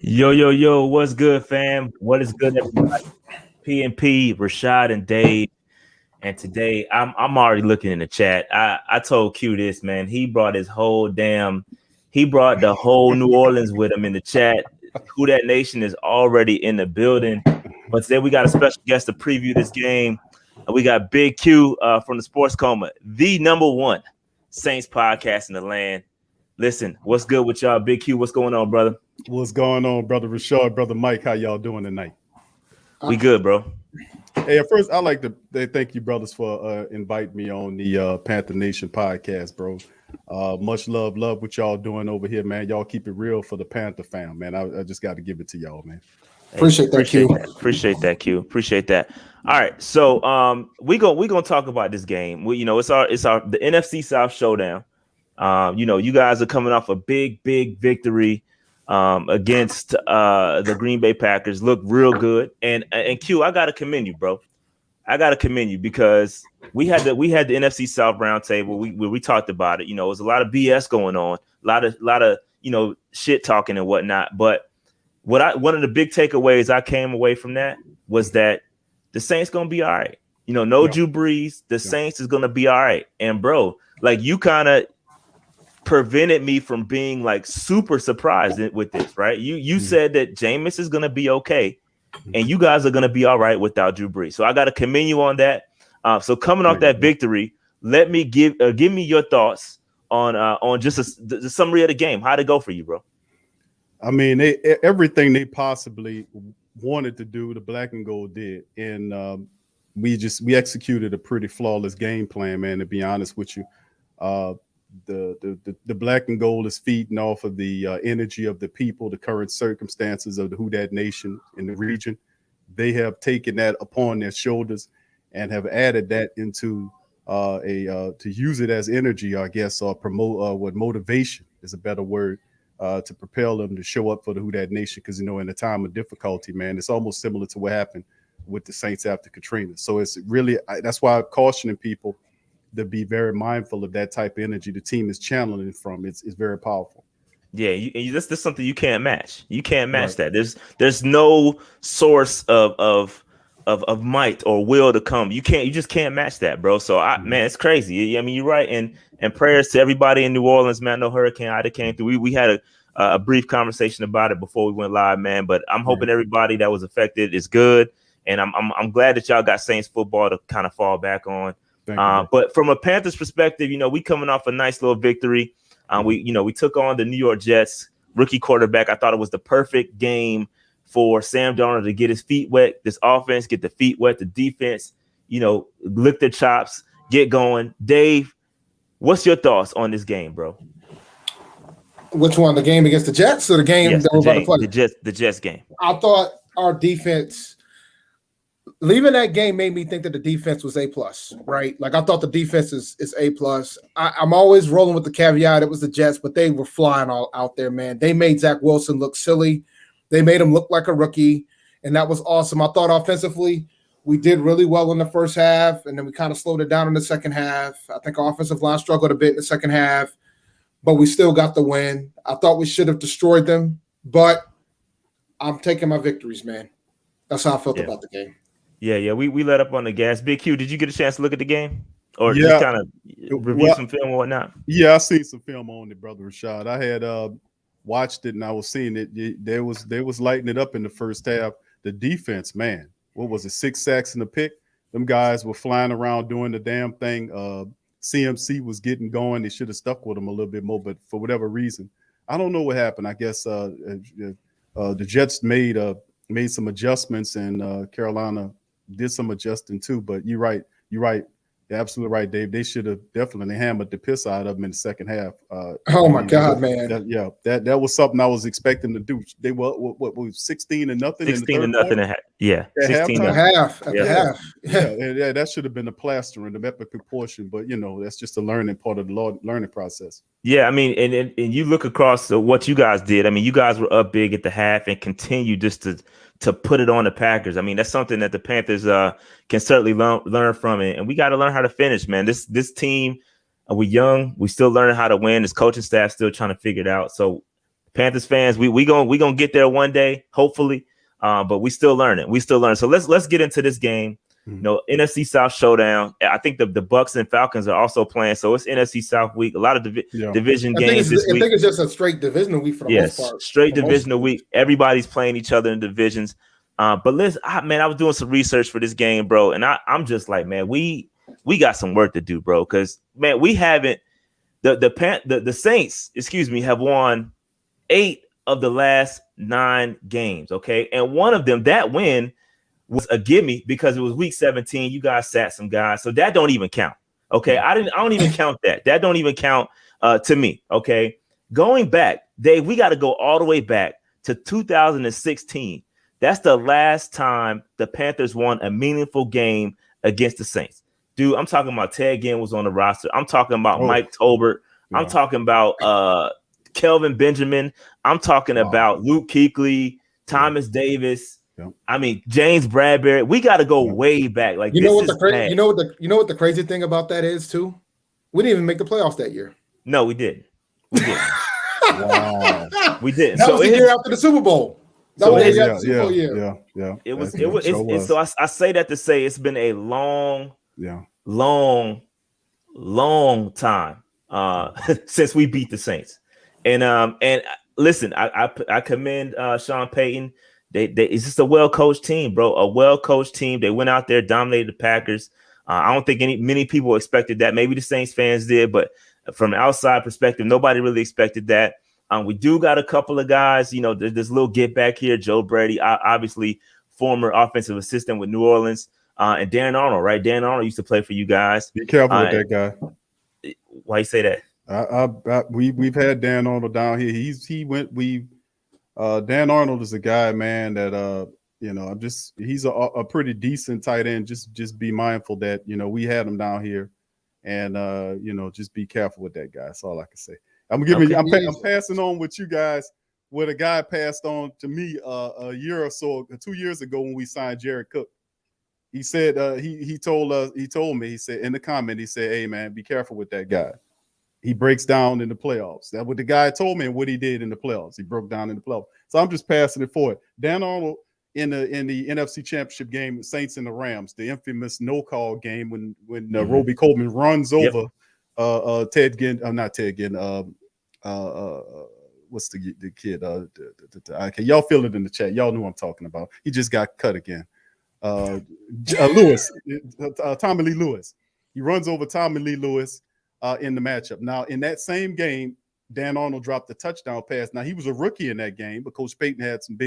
Yo, yo, yo, what's good, fam? What is good, everybody? PNP, Rashad, and Dave. And today I'm already looking in the chat. I told Q this, man. He brought the whole New Orleans with him in the chat. Who That Nation is already in the building. But today we got a special guest to preview this game. We got Big Q from the Sports Coma, the #1 Saints podcast in the land. Listen, what's good with y'all? Big Q, what's going on, brother? What's going on, brother Rashad, brother Mike? How y'all doing tonight? We good, bro. Hey, at first, I'd like to thank you, brothers, for inviting me on the Panther Nation podcast, bro. Much love what y'all doing over here, man. Y'all keep it real for the Panther fam, man. I just got to give it to y'all, man. Appreciate that, Q. Appreciate that, Q. Appreciate that. All right, so we gonna talk about this game. It's the NFC South Showdown. You guys are coming off a big victory against the Green Bay Packers. Look real good, and Q, I gotta commend you, bro. I gotta commend you because we had the NFC South roundtable. We talked about it. It was a lot of BS going on, a lot of shit talking and whatnot. But one of the big takeaways I came away from that was that the Saints gonna be all right. No Drew Brees. The Saints is gonna be all right. And bro, like you kind of prevented me from being like super surprised with this, right? You said that Jameis is gonna be okay, and you guys are gonna be all right without Drew Brees. So I gotta commend you on that. So coming off that victory, let me give me your thoughts on just the summary of the game. How'd it go for you, bro? I mean, everything they possibly wanted to do, the black and gold did, and we executed a pretty flawless game plan, man. To be honest with you, the black and gold is feeding off of the energy of the people, the current circumstances of the Who Dat Nation in the region. They have taken that upon their shoulders and have added that into to use it as energy, I guess, or promote what motivation is a better word. To propel them to show up for the Who Dat Nation, because in a time of difficulty, man, it's almost similar to what happened with the Saints after Katrina. So it's really that's why I'm cautioning people to be very mindful of that type of energy the team is channeling from. It's very powerful. Yeah, this is something you can't match. You can't match that. There's no source of might or will to come. You just can't match that, bro. So man, it's crazy. I mean, you're right. And prayers to everybody in New Orleans, man. No Hurricane Ida came through. We had a brief conversation about it before we went live, man. But I'm hoping everybody that was affected is good, and I'm glad that y'all got Saints football to kind of fall back on. But from a Panthers perspective, we coming off a nice little victory. We took on the New York Jets rookie quarterback. I thought it was the perfect game for Sam Darnold to get his feet wet. This offense get the feet wet. The defense, lick their chops, get going. Dave, what's your thoughts on this game, bro? Which one? The game against the Jets or the game that we're about to play? The Jets game. I thought our defense leaving that game made me think that the defense was A+, right? Like I thought the defense is A+. I'm always rolling with the caveat it was the Jets, but they were flying all out there, man. They made Zach Wilson look silly. They made him look like a rookie, and that was awesome. I thought offensively we did really well in the first half, and then we kind of slowed it down in the second half. I think our offensive line struggled a bit in the second half, but we still got the win. I thought we should have destroyed them, but I'm taking my victories, man. That's how I felt about the game. Yeah, we let up on the gas. Big Q, did you get a chance to look at the game? Or just kind of review some film or whatnot? Yeah, I seen some film on it, brother Rashad. I had watched it and I was seeing it. They was lighting it up in the first half. The defense, man, what was it? 6 sacks and a pick. Them guys were flying around doing the damn thing. CMC was getting going. They should have stuck with him a little bit more, but for whatever reason, I don't know what happened. I guess the Jets made some adjustments, and Carolina did some adjusting too. But you're right. You're absolutely right, Dave. They should have definitely hammered the piss out of them in the second half. Oh my God, man! That was something I was expecting to do. They were what was 16-0? 16-0. Yeah, 16-0. Yeah, that should have been a plaster in the epic proportion. But that's just a learning part of the learning process. Yeah, I mean, and you look across what you guys did. I mean, you guys were up big at the half and continue just to put it on the Packers. I mean, that's something that the Panthers can certainly learn from it. And we got to learn how to finish, man. This team, we're young. We still learning how to win. This coaching staff still trying to figure it out. So Panthers fans, we gonna get there one day, hopefully. But we still learning. So let's get into this game. NFC South Showdown. I think the Bucks and Falcons are also playing, so it's NFC South week. A lot of division games this week. I think it's just a straight divisional week for the most part. Straight divisional week. Everybody's playing each other in divisions. But listen, I was doing some research for this game, bro, and I'm just like, man, we got some work to do, bro, because man, we haven't the Saints, have won 8 of the last 9 games, okay, and one of them, that win was a gimme because it was week 17. You guys sat some guys, so that don't even count. Okay, I don't even count that. That don't even count to me. Okay, going back, Dave, we got to go all the way back to 2016. That's the last time the Panthers won a meaningful game against the Saints. Dude, I'm talking about Ted Ginn was on the roster. I'm talking about Mike Tolbert. Yeah. I'm talking about Kelvin Benjamin. I'm talking about Luke Kuechly, Thomas Davis. I mean, James Bradbury. We got to go way back. Like, you know what the crazy thing about that is too? We didn't even make the playoffs that year. No, we didn't. Wow. We didn't. That was the year after the Super Bowl. That was the Super Bowl year. Yeah. It was. So I say that to say it's been a long time since we beat the Saints. And listen, I commend Sean Payton. It's just a well-coached team, bro. A well-coached team. They went out there, dominated the Packers. I don't think many people expected that. Maybe the Saints fans did, but from an outside perspective, nobody really expected that. We do got a couple of guys, there's this little get back here. Joe Brady, obviously former offensive assistant with New Orleans, and Dan Arnold, right? Dan Arnold used to play for you guys. Be careful with that guy. Why you say that? We've had Dan Arnold down here. Dan Arnold is a guy, man, that he's a pretty decent tight end. Just be mindful that we had him down here, and just be careful with that guy. That's all I can say. I'm passing on with you guys what a guy passed on to me a year or so, 2 years ago when we signed Jared Cook. He said he told me, he said in the comment, he said, "Hey man, be careful with that guy. He breaks down in the playoffs." That's what the guy told me and what he did in the playoffs. He broke down in the playoffs. So I'm just passing it forward. Dan Arnold in the NFC Championship game, the Saints and the Rams, the infamous no-call game when Roby Coleman runs over Ted Ginn. Not Ted Ginn. What's the kid? Okay, y'all feel it in the chat. Y'all know what I'm talking about. He just got cut again. Lewis, Tommy Lee Lewis. He runs over Tommy Lee Lewis in the matchup. Now, in that same game, Dan Arnold dropped the touchdown pass. Now, he was a rookie in that game, but Coach Payton had some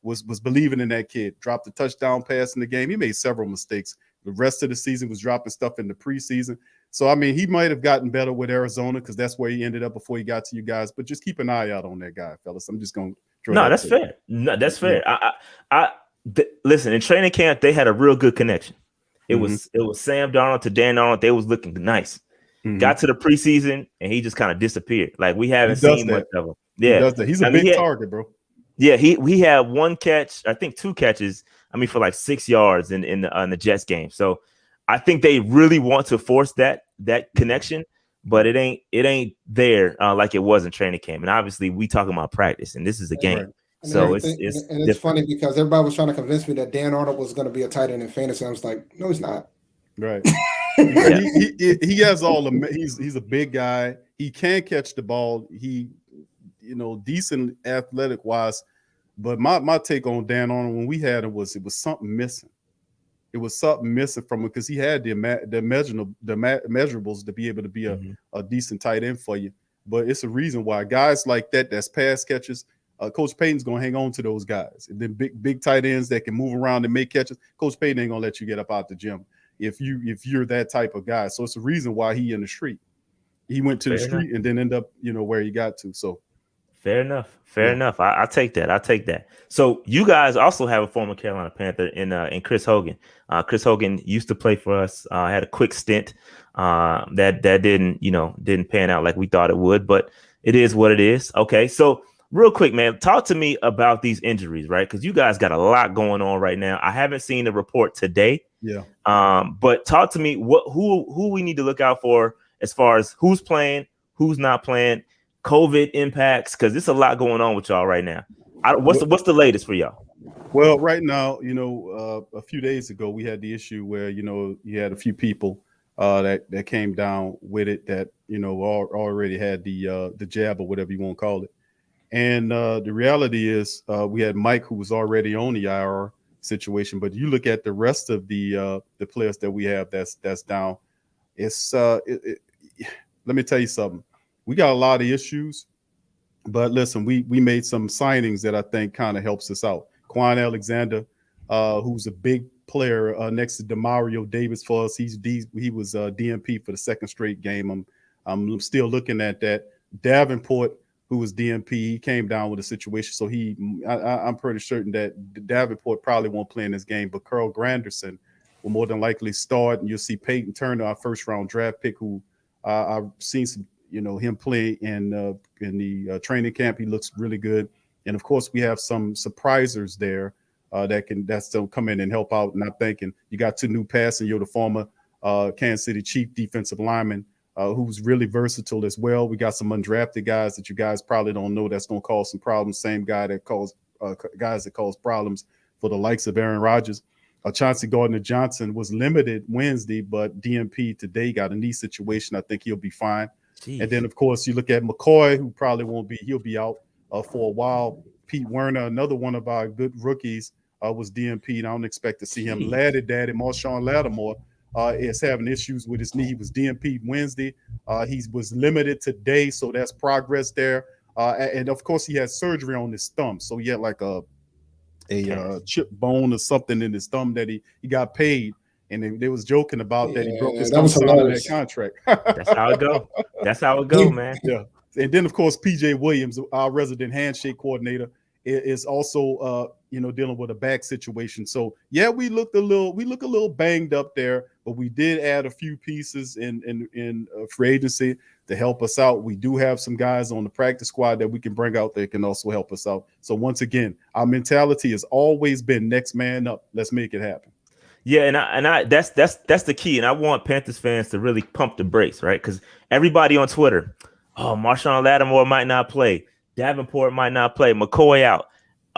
was believing in that kid. Dropped the touchdown pass in the game. He made several mistakes. The rest of the season was dropping stuff in the preseason. So, I mean, he might have gotten better with Arizona because that's where he ended up before he got to you guys. But just keep an eye out on that guy, fellas. I'm just going to that's fair. No, that's fair. Listen, in training camp, they had a real good connection. It was Sam Darnold to Dan Arnold. They was looking nice. Got to the preseason and he just kind of disappeared. Like we haven't seen much of him. Yeah, he's a big target, bro. Yeah, he had one catch, I think 2 catches. I mean, for like 6 yards in the Jets game. So I think they really want to force that connection, but it ain't there like it was in training camp. And obviously, we talking about practice, and this is a game. Right. So it's funny because everybody was trying to convince me that Dan Arnold was going to be a tight end in fantasy. I was like, no, he's not. Right. he has all the. He's a big guy. He can catch the ball. He, decent athletic wise. But my take on Dan Arnold when we had him was it was something missing. It was something missing from him because he had the measurables to be able to be a decent tight end for you. But it's a reason why guys like that's pass catchers. Coach Payton's gonna hang on to those guys. And then big tight ends that can move around and make catches. Coach Payton ain't gonna let you get up out the gym if you're that type of guy. So it's a reason why he in the street. He went to the street and then end up where he got to. So fair enough. I take that. So you guys also have a former Carolina Panther in Chris Hogan. Chris Hogan used to play for us. Had a quick stint that didn't pan out like we thought it would, but it is what it is. Okay, so real quick, man, talk to me about these injuries, right? Because you guys got a lot going on right now. I haven't seen the report today. Yeah. But talk to me who we need to look out for as far as who's playing, who's not playing. COVID impacts? Because there's a lot going on with y'all right now. What's the latest for y'all? Well, right now, a few days ago, we had the issue where, you had a few people that came down with it that, already had the jab or whatever you want to call it. And the reality is we had Mike, who was already on the IR situation. But you look at the rest of the players that we have that's down. It's let me tell you something. We got a lot of issues. But listen, we made some signings that I think kind of helps us out. Quan Alexander, who's a big player next to Demario Davis for us. He was DMP for the second straight game. I'm still looking at that. Davenport, who was DMP, he came down with a situation. So I'm pretty certain that Davenport probably won't play in this game. But Carl Granderson will more than likely start. And you'll see Peyton Turner, our first round draft pick, who I've seen some, him play in the training camp. He looks really good. And of course, we have some surprisers there that still come in and help out. And I'm thinking you got two new passing. You're the former Kansas City Chief defensive lineman who's really versatile as well. We got some undrafted guys that you guys probably don't know that's going to cause some problems. Same guy that cause guys that cause problems for the likes of Aaron Rodgers. Chauncey Gardner-Johnson was limited Wednesday, but DMP today got a knee situation. I think he'll be fine. Jeez. And then, of course, you look at McCoy, who probably won't be. He'll be out for a while. Pete Werner, another one of our good rookies, was DMP, and I don't expect to see him. Laddie Daddy, Marshawn Lattimore, is having issues with his knee. He was DMP Wednesday. He was limited today, so that's progress there. And, of course, he had surgery on his thumb, so he had like a chip bone or something in his thumb that he got paid. And they was joking about that he broke his thumb signing that contract. That's how it go. That's how it go, man. Yeah. And then, of course, PJ Williams, our resident handshake coordinator, is also dealing with a back situation. So yeah, we look a little banged up there, but we did add a few pieces in free agency to help us out. We do have some guys on the practice squad that we can bring out that can also help us out. So once again, our mentality has always been next man up. Let's make it happen. Yeah, and I that's the key. And I want Panthers fans to really pump the brakes, right? Because everybody on Twitter, Marshawn Lattimore might not play, Davenport might not play, McCoy out,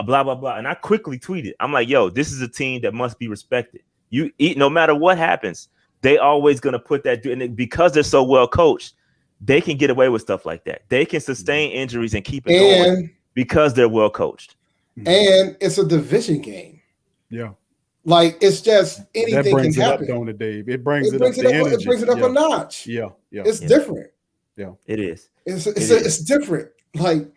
blah blah blah. And I quickly tweeted, I'm like, yo, this is a team that must be respected. You eat, no matter what happens, they always gonna put that, and because they're so well coached, they can get away with stuff like that. They can sustain injuries and keep it going because they're well coached. And it's a division game. Yeah. Like, it's just anything that brings can it happen. Up, don't it, Dave? It brings it up a notch. Yeah. It's different. Yeah. It is. It's different. Like,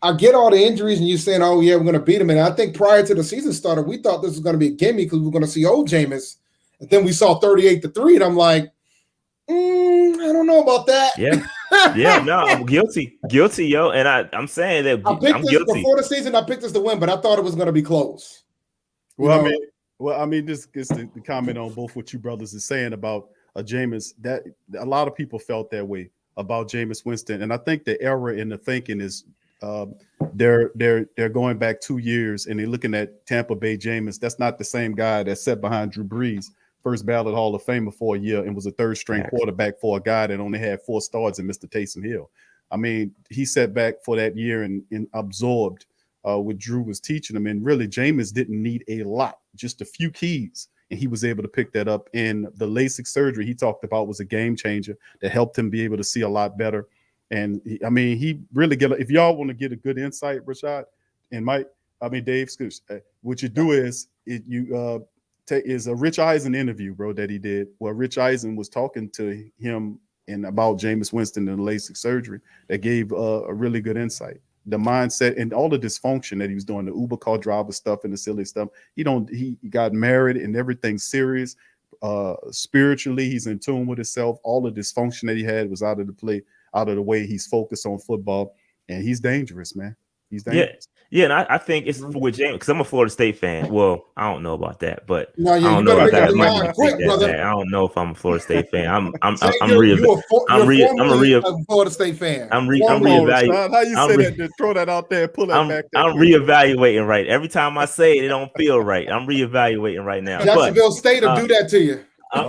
I get all the injuries and you saying, oh, yeah, we're going to beat them. And I think prior to the season started, we thought this was going to be a gimme because we were going to see old Jameis. And then we saw 38-3, and I'm like, I don't know about that. Yeah. Yeah, no, I'm guilty, yo. And I'm saying that I'm guilty. Before the season, I picked this to win, but I thought it was going to be close. I mean, this is the comment on both what you brothers are saying about Jameis. That a lot of people felt that way about Jameis Winston, and I think the error in the thinking is they're going back 2 years and they're looking at Tampa Bay Jameis. That's not the same guy that sat behind Drew Brees, first ballot Hall of Famer for a year, and was a third string quarterback for a guy that only had 4 starts in Mr. Taysom Hill. I mean, he sat back for that year and absorbed what Drew was teaching him. And really, Jameis didn't need a lot, just a few keys. And he was able to pick that up. And the LASIK surgery he talked about was a game changer that helped him be able to see a lot better. And he really if y'all want to get a good insight, Rashad and Mike, Dave, what you do is is a Rich Eisen interview, bro, that he did, where Rich Eisen was talking to him about Jameis Winston and the LASIK surgery that gave a really good insight. The mindset and all the dysfunction that he was doing, the Uber car driver stuff and the silly stuff. He got married and everything's serious. Spiritually, he's in tune with himself. All the dysfunction that he had was out of the way. He's focused on football, and he's dangerous, man. He's dangerous. Yeah, and I think it's with James, because I'm a Florida State fan. Well, I don't know about that, but I don't know about that. I don't know if I'm a Florida State fan. I'm a Florida State fan. I'm reevaluating. How you say that? Just throw that out there, pull that back. I'm reevaluating right. Every time I say it don't feel right. I'm reevaluating right now. Jacksonville State will do that to you.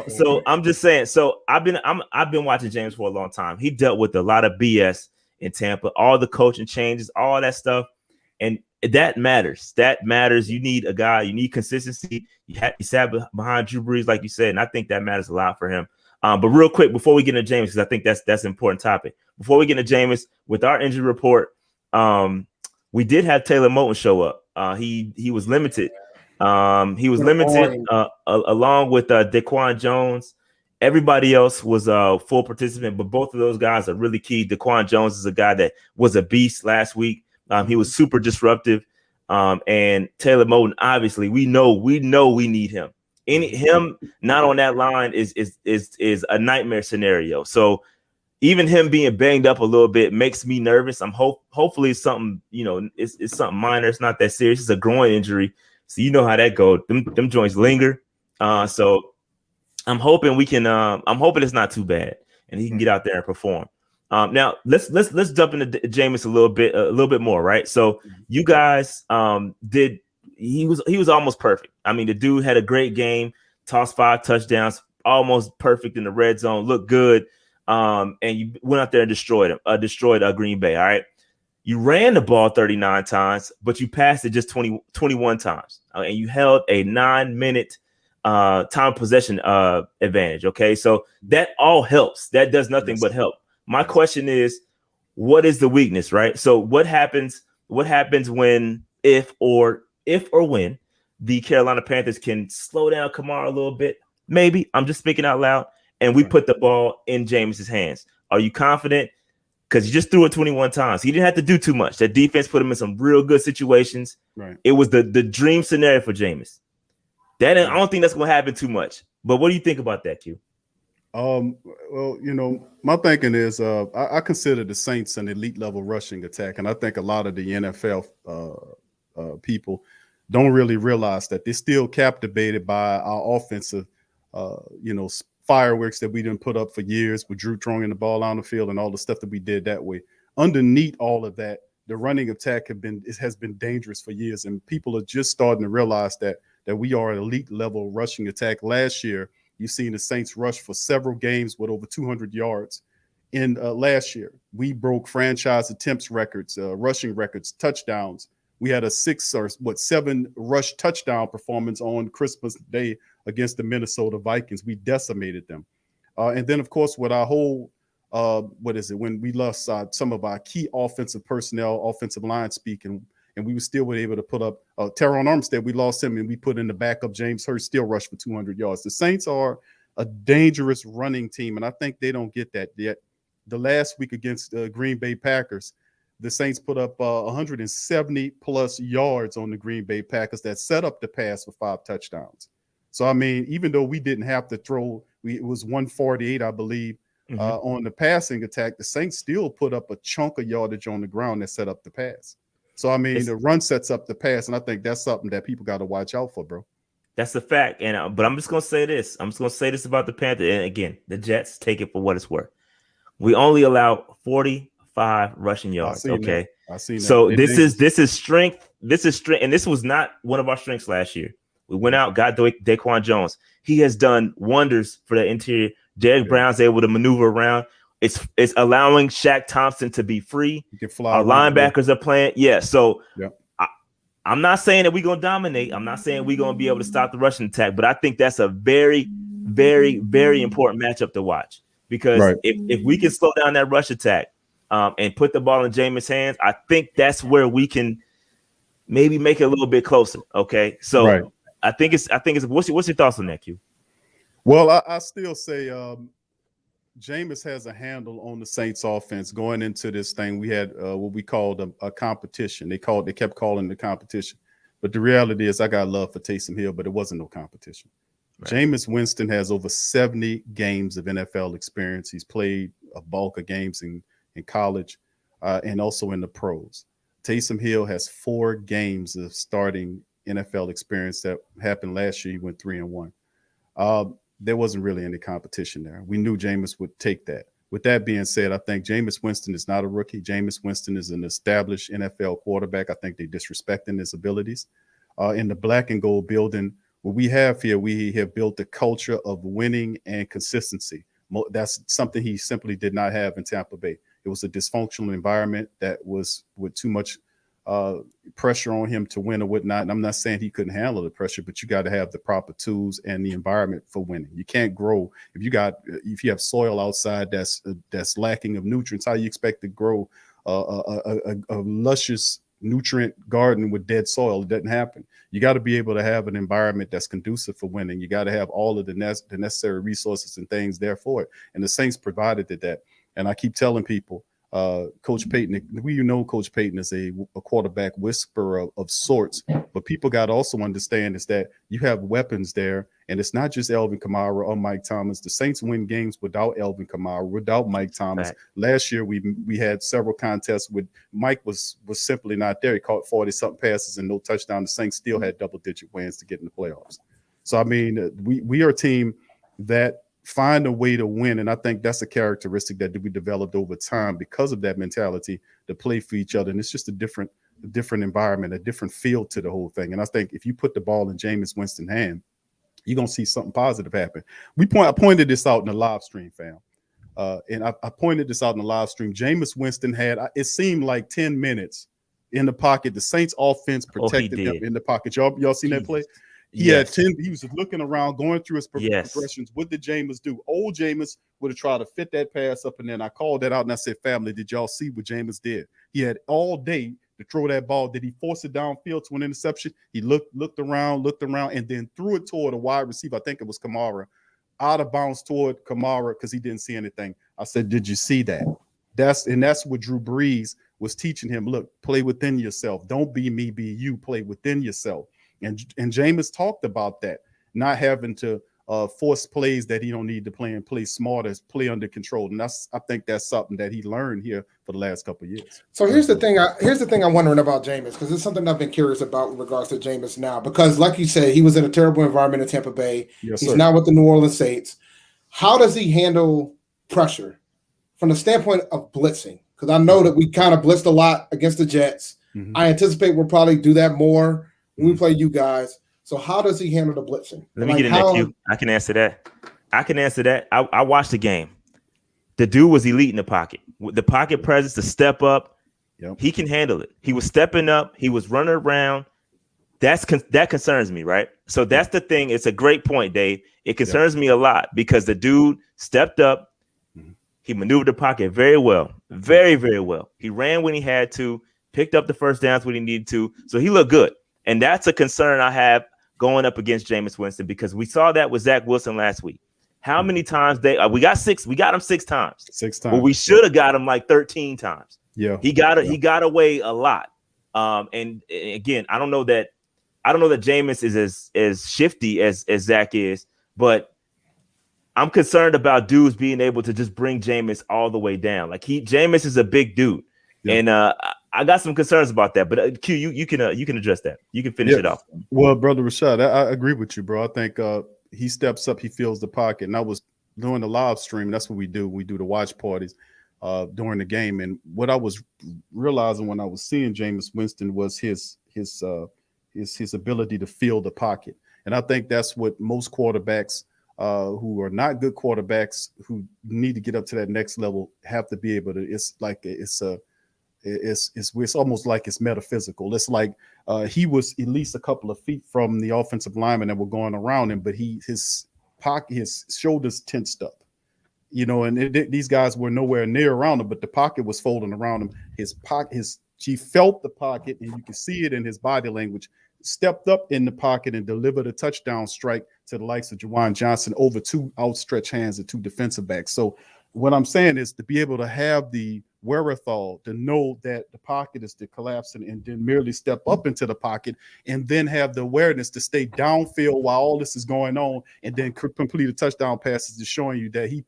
So I'm just saying. So I've been watching James for a long time. He dealt with a lot of BS in Tampa, all the coaching changes, all that stuff. And that matters. That matters. You need a guy. You need consistency. You sat behind Drew Brees, like you said, and I think that matters a lot for him. But real quick, before we get into Jameis, because I think that's an important topic. Before we get into Jameis, with our injury report, we did have Taylor Moton show up. He was limited. He was limited along with Daquan Jones. Everybody else was a full participant, but both of those guys are really key. Daquan Jones is a guy that was a beast last week. He was super disruptive. And Taylor Moton, obviously, we know we need him. Him not on that line is a nightmare scenario. So even him being banged up a little bit makes me nervous. Hopefully it's something, it's something minor. It's not that serious. It's a groin injury. So you know how that goes. Them joints linger. So I'm hoping we can. I'm hoping it's not too bad, and he can get out there and perform. Now let's jump into Jameis a little bit more, right? So you guys did. He was almost perfect. I mean, the dude had a great game, tossed 5 touchdowns, almost perfect in the red zone, looked good. And you went out there and destroyed Green Bay. All right. You ran the ball 39 times, but you passed it just 21 times. And you held a 9-minute time possession advantage. Okay. So that all helps. That does nothing but help. My question is, what is the weakness, right? So what happens when, if or when the Carolina Panthers can slow down Kamara a little bit? Maybe. I'm just speaking out loud. And we put the ball in Jameis's hands. Are you confident? Because he just threw it 21 times. He didn't have to do too much. That defense put him in some real good situations. Right. It was the dream scenario for Jameis. I don't think that's going to happen too much. But what do you think about that, Q? Well, my thinking is I consider the Saints an elite level rushing attack. And I think a lot of the NFL people don't really realize that they're still captivated by our offensive, fireworks that we didn't put up for years with Drew throwing the ball on the field and all the stuff that we did that way. Underneath all of that, the running attack has been dangerous for years, and people are just starting to realize that we are an elite level rushing attack. Last year, you've seen the Saints rush for several games with over 200 yards. In last year, we broke franchise attempts records, rushing records, touchdowns. We had a 6 or 7 rush touchdown performance on Christmas Day against the Minnesota Vikings. We decimated them. And then, of course, with our whole, when we lost some of our key offensive personnel, offensive line speaking, and we were able to put up Teron Armstead. We lost him, and we put in the backup James Hurst, still rushed for 200 yards. The Saints are a dangerous running team, and I think they don't get that yet. The last week against Green Bay Packers, the Saints put up 170 plus yards on the Green Bay Packers that set up the pass for 5 touchdowns. So, I mean, even though we didn't have to throw, it was 148, I believe, on the passing attack, the Saints still put up a chunk of yardage on the ground that set up the pass. So, I mean, the run sets up the pass, and I think that's something that people got to watch out for, bro. That's a fact. And but I'm just going to say this. I'm just going to say this about the Panthers. And again, the Jets, take it for what it's worth. We only allow 45 rushing yards. Okay. I see that. So this is strength. This is strength. And this was not one of our strengths last year. We went out, got Daquan Jones. He has done wonders for the interior. Derek Brown's able to maneuver around. It's allowing Shaq Thompson to be free. Our linebackers are playing. Yeah. So I'm not saying that we're going to dominate. I'm not saying we're going to be able to stop the rushing attack, but I think that's a very, very, very important matchup to watch. Because if we can slow down that rush attack and put the ball in Jameis' hands, I think that's where we can maybe make it a little bit closer. Okay, so I think it's. What's your thoughts on that, Q? Well, I still say Jameis has a handle on the Saints offense going into this thing. We had what we called a competition. They kept calling it a competition, but the reality is I got love for Taysom Hill, but it wasn't no competition. Right. Jameis Winston has over 70 games of NFL experience. He's played a bulk of games in college and also in the pros. Taysom Hill has 4 games of starting NFL experience that happened last year. He went 3-1. There wasn't really any competition there. We knew Jameis would take that. With that being said, I think Jameis Winston is not a rookie. Jameis Winston is an established NFL quarterback. I think they're disrespecting his abilities. In the black and gold building, what we have here, we have built a culture of winning and consistency. That's something he simply did not have in Tampa Bay. It was a dysfunctional environment that was with too much pressure on him to win or whatnot. And I'm not saying he couldn't handle the pressure, but you got to have the proper tools and the environment for winning. You can't grow if you have soil outside that's lacking of nutrients. How you expect to grow a luscious nutrient garden with dead soil? It doesn't happen. You got to be able to have an environment that's conducive for winning. You got to have all of the necessary resources and things there for it. And the Saints provided that. And I keep telling people, Coach Payton, Coach Payton is a quarterback whisperer of sorts, but people got to also understand is that you have weapons there, and it's not just Alvin Kamara or Mike Thomas. The Saints win games without Alvin Kamara, without Mike Thomas. Right. Last year we had several contests with Mike was simply not there. He caught 40-something passes and no touchdown. The Saints still had double-digit wins to get in the playoffs. So I mean, we are a team that find a way to win. And I think that's a characteristic that we developed over time because of that mentality to play for each other. And it's just a different environment, a different feel to the whole thing. And I think if you put the ball in Jameis Winston's hand, you're going to see something positive happen. I pointed this out in the live stream, fam. And I pointed this out in the live stream. Jameis Winston had, it seemed like 10 minutes in the pocket. The Saints offense protected them in the pocket. Y'all seen that play? He had 10. He was looking around, going through his progressions. What did Jameis do? Old Jameis would have tried to fit that pass up, and then I called that out and I said, "Family, did y'all see what Jameis did? He had all day to throw that ball. Did he force it downfield to an interception? He looked around, and then threw it toward a wide receiver. I think it was Kamara, out of bounds toward Kamara because he didn't see anything. I said, "Did you see that?" That's what Drew Brees was teaching him. Look, play within yourself. Don't be me, be you. Play within yourself. And Jameis talked about that, not having to force plays that he don't need to play and play smarter, play under control. And I think that's something that he learned here for the last couple of years. So here's the thing I'm wondering about Jameis, because it's something I've been curious about in regards to Jameis now. Because like you said, he was in a terrible environment in Tampa Bay. Yes, He's now with the New Orleans Saints. How does he handle pressure from the standpoint of blitzing? Because I know that we kind of blitzed a lot against the Jets. Mm-hmm. I anticipate we'll probably do that more when we play you guys. So how does he handle the blitzing? Let me get in there, Q. I can answer that. I watched the game. The dude was elite in the pocket. With the pocket presence to step up, He can handle it. He was stepping up. He was running around. That concerns me, right? So that's the thing. It's a great point, Dave. It concerns me a lot because the dude stepped up. He maneuvered the pocket very well. Very, very well. He ran when he had to, picked up the first downs when he needed to. So he looked good. And that's a concern I have going up against Jameis Winston because we saw that with Zach Wilson last week. How many times we got him 6 times. 6 times. Well, we should have got him like 13 times. Yeah. He got away a lot. And again, I don't know that Jameis is as shifty as Zach is, but I'm concerned about dudes being able to just bring Jameis all the way down. Like Jameis is a big dude. Yeah. And I got some concerns about that, but Q, you can address that. You can finish it off. Well, brother Rashad, I agree with you, bro. I think he steps up, he fills the pocket, and I was doing the live stream. That's what we do. We do the watch parties during the game, and what I was realizing when I was seeing Jameis Winston was his ability to fill the pocket, and I think that's what most quarterbacks who are not good quarterbacks who need to get up to that next level have to be able to. It's almost like it's metaphysical. It's like he was at least a couple of feet from the offensive linemen that were going around him, but his shoulders tensed up, and these guys were nowhere near around him, but the pocket was folding around him. He felt the pocket, and you can see it in his body language. Stepped up in the pocket and delivered a touchdown strike to the likes of Juwan Johnson over 2 outstretched hands of 2 defensive backs. So what I'm saying is to be able to have the wherewithal to know that the pocket is collapsing and then merely step up into the pocket and then have the awareness to stay downfield while all this is going on and then complete a touchdown passes is showing you that he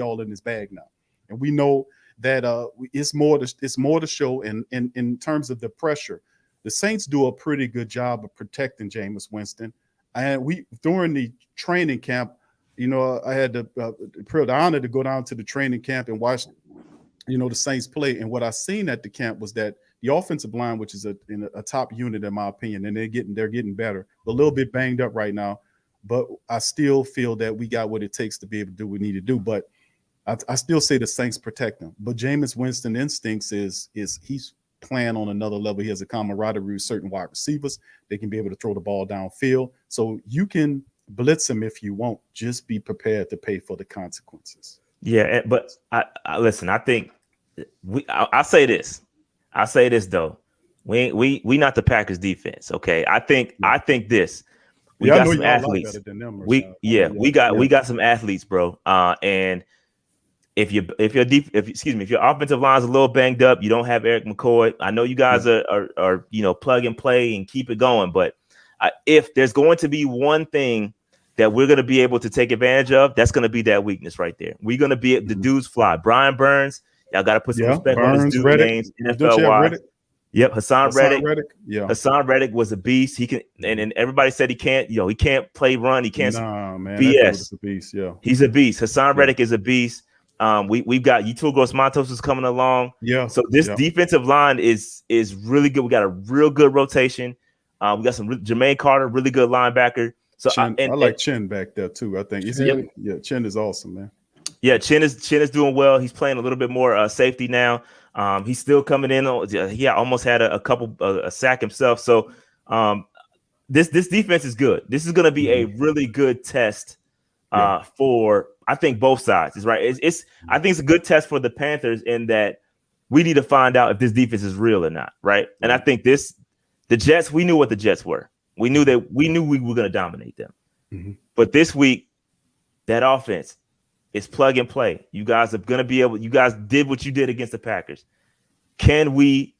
all in his bag now. And we know that it's more to show in terms of the pressure. The Saints do a pretty good job of protecting Jameis Winston. And during the training camp, I had the honor to go down to the training camp and watch the Saints play. And what I seen at the camp was that the offensive line, which is a top unit in my opinion, and they're getting better, a little bit banged up right now, but I still feel that we got what it takes to be able to do what we need to do. But I still say the Saints protect him, but Jameis Winston instincts is he's playing on another level. He has a camaraderie with certain wide receivers. They can be able to throw the ball downfield. So you can blitz him if you want. Just be prepared to pay for the consequences. Yeah, but I listen. I think I say this. I say this though. We not the Packers defense. Okay, I think this. We got some athletes. We got some athletes, bro. And if your offensive line's a little banged up, you don't have Eric McCoy. I know you guys are plug and play and keep it going, but if there's going to be one thing that we're going to be able to take advantage of, that's going to be that weakness right there. We're going to be the dudes fly. Brian Burns, y'all got to put some respect on his dude names, NFL wise. Yep, Hassan Reddick. Yeah, Hassan Reddick was a beast. He can, and everybody said he can't. He can't play run. He can't. Nah, man, BS. A beast. Yeah, he's a beast. Hassan Reddick is a beast. We've got Yetur Gross-Matos is coming along. Yeah. So this defensive line is really good. We got a real good rotation. We got some Jermaine Carter, really good linebacker. So I like Chin back there too. I think Chin is awesome, man. Yeah, Chin is doing well. He's playing a little bit more safety now. He's still coming in. He almost had a sack himself. So this defense is good. This is going to be a really good test for, I think, both sides. Is right. I think it's a good test for the Panthers in that we need to find out if this defense is real or not. Right. And I think the Jets, we knew what the Jets were. We knew we were going to dominate them. Mm-hmm. But this week, that offense is plug and play. You guys are going to be able. You guys did what you did against the Packers. Can we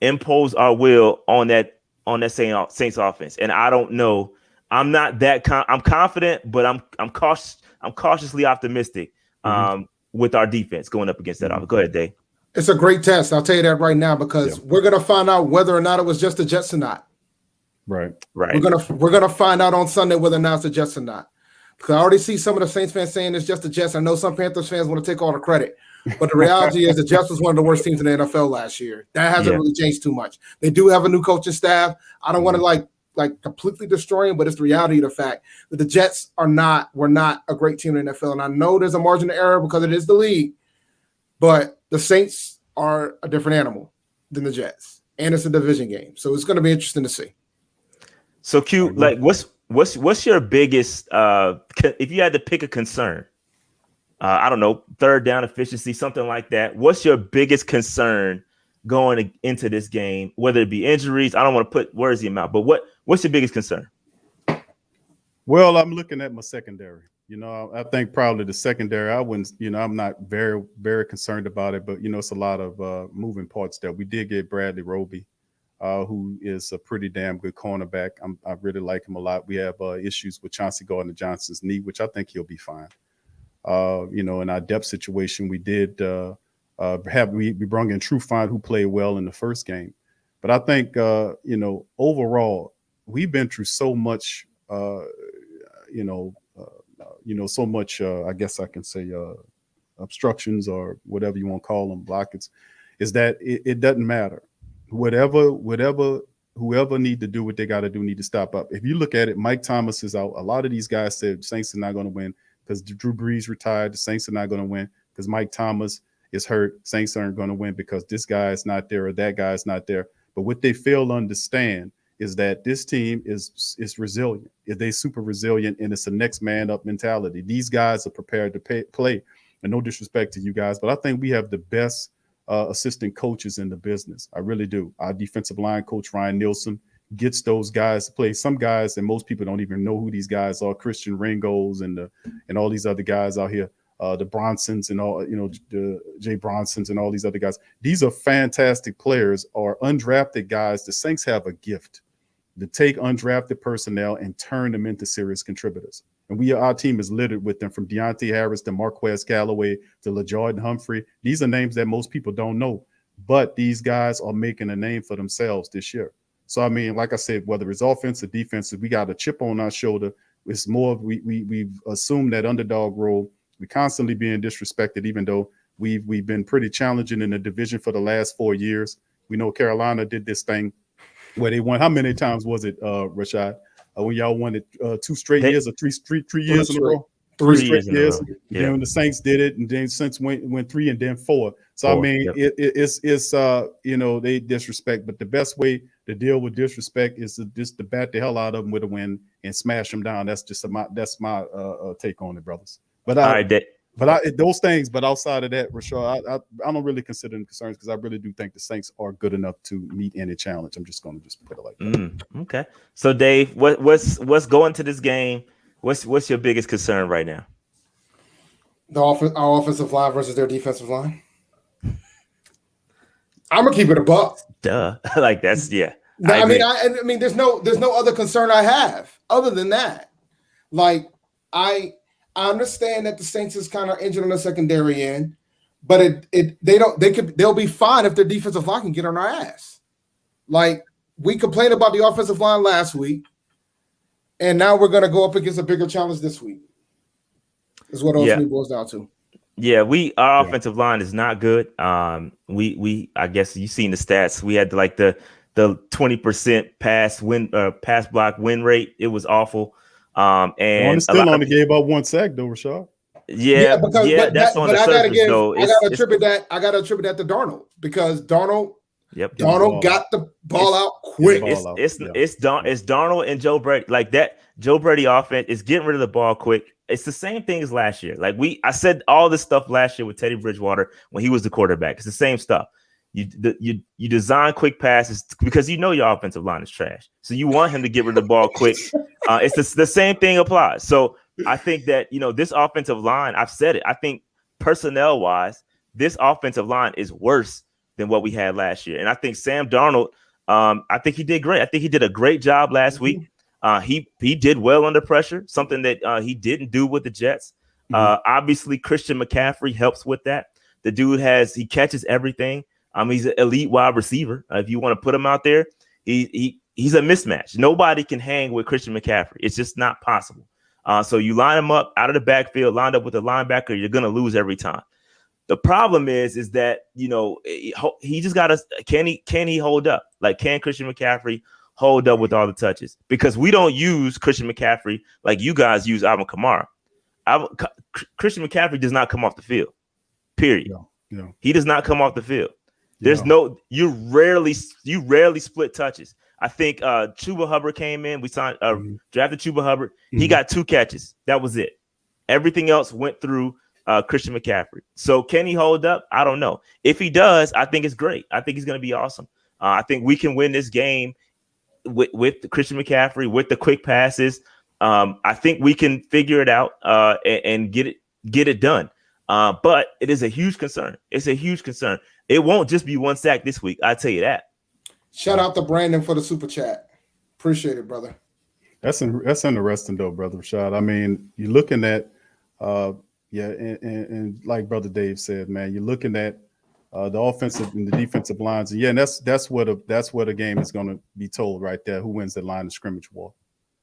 impose our will on that Saints offense? And I don't know. I'm not that. I'm confident, but I'm cautious. I'm cautiously optimistic with our defense going up against that offense. Go ahead, Dave. It's a great test. I'll tell you that right now because we're going to find out whether or not it was just the Jets or not. Right. We're gonna find out on Sunday whether or not it's the Jets or not. Because I already see some of the Saints fans saying it's just the Jets. I know some Panthers fans want to take all the credit, but the reality is the Jets was one of the worst teams in the NFL last year. That hasn't really changed too much. They do have a new coaching staff. I don't want to like completely destroy them, but it's the reality of the fact that the Jets were not a great team in the NFL. And I know there's a margin of error because it is the league, but the Saints are a different animal than the Jets, and it's a division game, so it's going to be interesting to see. So Q, like what's your biggest if you had to pick a concern? I don't know, third down efficiency, something like that. What's your biggest concern going into this game? Whether it be injuries, I don't want to put words in your mouth, but what's your biggest concern? Well, I'm looking at my secondary. I think probably the secondary. I wouldn't. I'm not very, very concerned about it, but it's a lot of moving parts there. We did get Bradley Roby, who is a pretty damn good cornerback. I really like him a lot. We have issues with Chauncey Gardner-Johnson's knee, which I think he'll be fine. In our depth situation, we did we brought in Trufant, who played well in the first game. But I think, overall, we've been through so much, so much, I guess I can say obstructions or whatever you want to call them, blockades, is that it doesn't matter. Whoever need to do what they got to do need to stop up. If you look at it, Mike Thomas is out. A lot of these guys said Saints are not going to win because Drew Brees retired. The Saints are not going to win because Mike Thomas is hurt. Saints aren't going to win because this guy is not there or that guy is not there. But what they fail to understand is that this team is resilient. They super resilient, and it's a next man up mentality. These guys are prepared to play. And no disrespect to you guys, but I think we have the best assistant coaches in the business. I really do. Our defensive line coach, Ryan Nielsen, gets those guys to play. Some guys, and most people don't even know who these guys are, Christian Ringos and all these other guys out here, the Bronsons and all, the Jay Bronsons and all these other guys. These are fantastic players or undrafted guys. The Saints have a gift to take undrafted personnel and turn them into serious contributors. And our team is littered with them, from Deontay Harris to Marquez Callaway to LaJordan Humphrey. These are names that most people don't know, but these guys are making a name for themselves this year. So, I mean, like I said, whether it's offense or defense, we got a chip on our shoulder. It's more we've assumed that underdog role. We're constantly being disrespected, even though we've been pretty challenging in the division for the last 4 years. We know Carolina did this thing where they won. How many times was it, Rashad? When y'all won it 2 straight years or three years in a row? Three years in a row. And then when the Saints did it, and then Saints went 3 and then 4. So I mean, it's they disrespect, but the best way to deal with disrespect is to just to bat the hell out of them with a win and smash them down. That's just my take on it, brothers. But those things. But outside of that, Rashad, I don't really consider them concerns because I really do think the Saints are good enough to meet any challenge. I'm just going to put it like that. Okay. So Dave, what's going to this game? What's your biggest concern right now? Our offensive line versus their defensive line. I'm gonna keep it a buck. Duh. Like that's I mean, there's no other concern I have other than that. Like I understand that the Saints is kind of injured on the secondary end, but they'll be fine if their defensive line can get on our ass. Like we complained about the offensive line last week, and now we're gonna go up against a bigger challenge this week. Is what ultimately boils down to. Yeah, our offensive line is not good. We I guess you've seen the stats. We had the 20% pass block win rate. It was awful. And still only gave up 1 sack though, Rashad. Yeah, that's on the surface. I gotta attribute that to Darnold because Darnold got the ball out quick. It's Darnold and Joe Brady. Like that Joe Brady offense is getting rid of the ball quick. It's the same thing as last year. Like I said all this stuff last year with Teddy Bridgewater when he was the quarterback. It's the same stuff. You design quick passes because your offensive line is trash. So you want him to get rid of the ball quick. It's the same thing applies. So I think that this offensive line, I've said it. I think personnel wise, this offensive line is worse than what we had last year. And I think Sam Darnold, I think he did great. I think he did a great job last week. He did well under pressure, something that he didn't do with the Jets. Obviously, Christian McCaffrey helps with that. The dude he catches everything. He's an elite wide receiver. If you want to put him out there, he's a mismatch. Nobody can hang with Christian McCaffrey. It's just not possible. So you line him up out of the backfield, lined up with a linebacker, you're going to lose every time. The problem is that he just got us. Can he hold up? Like, can Christian McCaffrey hold up with all the touches? Because we don't use Christian McCaffrey like you guys use Alvin Kamara. Christian McCaffrey does not come off the field. Period. No. He does not come off the field. There's you rarely split touches. I think Chuba Hubbard came in. We signed drafted Chuba Hubbard. He got 2 catches. That was it. Everything else went through Christian McCaffrey. So can he hold up? I don't know. If he does, I think it's great. I think he's going to be awesome. I think we can win this game with Christian McCaffrey, with the quick passes. I think we can figure it out and get it done. But it is a huge concern. It's a huge concern. It won't just be 1 sack this week. I tell you that. Shout out to Brandon for the super chat. Appreciate it, brother. That's interesting though, brother Rashad. I mean, you're looking at and like Brother Dave said, man, you're looking at the offensive and the defensive lines. And that's what a game is going to be told right there. Who wins the line of scrimmage war?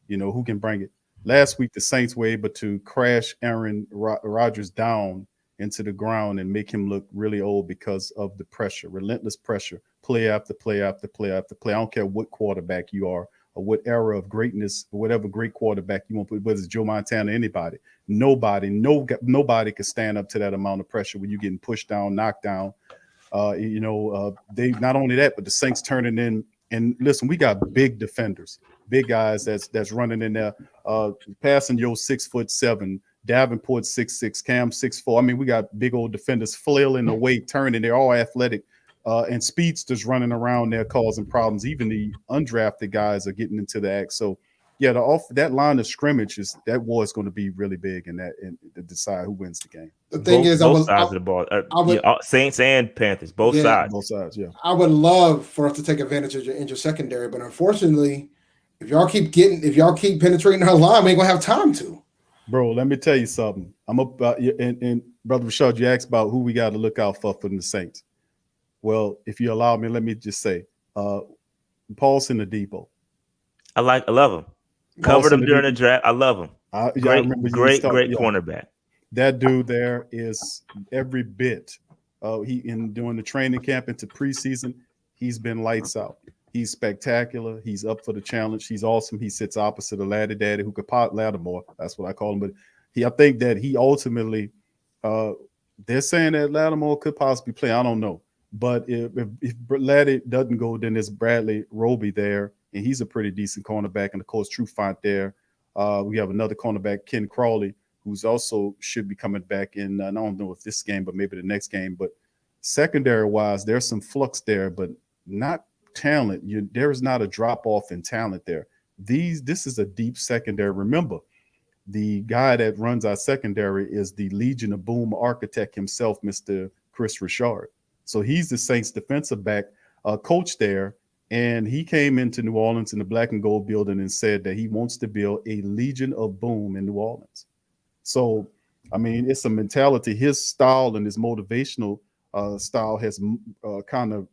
Who can bring it? Last week, the Saints were able to crash Aaron Rodgers down into the ground and make him look really old because of the pressure, relentless pressure, play after play after play after play. I don't care what quarterback you are or what era of greatness or whatever great quarterback you want to put, whether it's Joe Montana or anybody. Nobody can stand up to that amount of pressure when you're getting pushed down, knocked down. They not only that, but the Saints turning in. And listen, we got big defenders, big guys that's running in there, passing your 6'7", Davenport 6'6", Cam 6'4". I mean, we got big old defenders flailing away, turning. They're all athletic, and speedsters running around there causing problems. Even the undrafted guys are getting into the act. So, yeah, that line of scrimmage that war is going to be really big in to decide who wins the game. The thing is, both sides of the ball, Saints and Panthers, both sides. Both sides, yeah. I would love for us to take advantage of your secondary, but unfortunately, if y'all keep penetrating our line, we ain't gonna have time to. Bro, let me tell you something. I'm about and Brother Rashad, you asked about who we got to look out for the Saints. Well, if you allow me, let me just say, Paulson the Depot. I love him. Covered him during the draft. I love him. Great cornerback. That dude there is every bit. During the training camp into preseason, he's been lights out. He's spectacular. He's up for the challenge. He's awesome. He sits opposite of Laddy Daddy, who could pot Lattimore. That's what I call him. But I think that he ultimately, they're saying that Lattimore could possibly play. I don't know. But if Laddie doesn't go, then there's Bradley Roby there, and he's a pretty decent cornerback. And of course, Trufant there. We have another cornerback, Ken Crawley, who's also should be coming back in. I don't know if this game, but maybe the next game. But secondary-wise, there's some flux there, but not talent. There is not a drop-off in talent there. This is a deep secondary. Remember, the guy that runs our secondary is the Legion of Boom architect himself, Mr. Chris Richard. So he's the Saints defensive back coach there. And he came into New Orleans in the black and gold building and said that he wants to build a Legion of Boom in New Orleans. So, I mean, it's a mentality. His style and his motivational style has kind of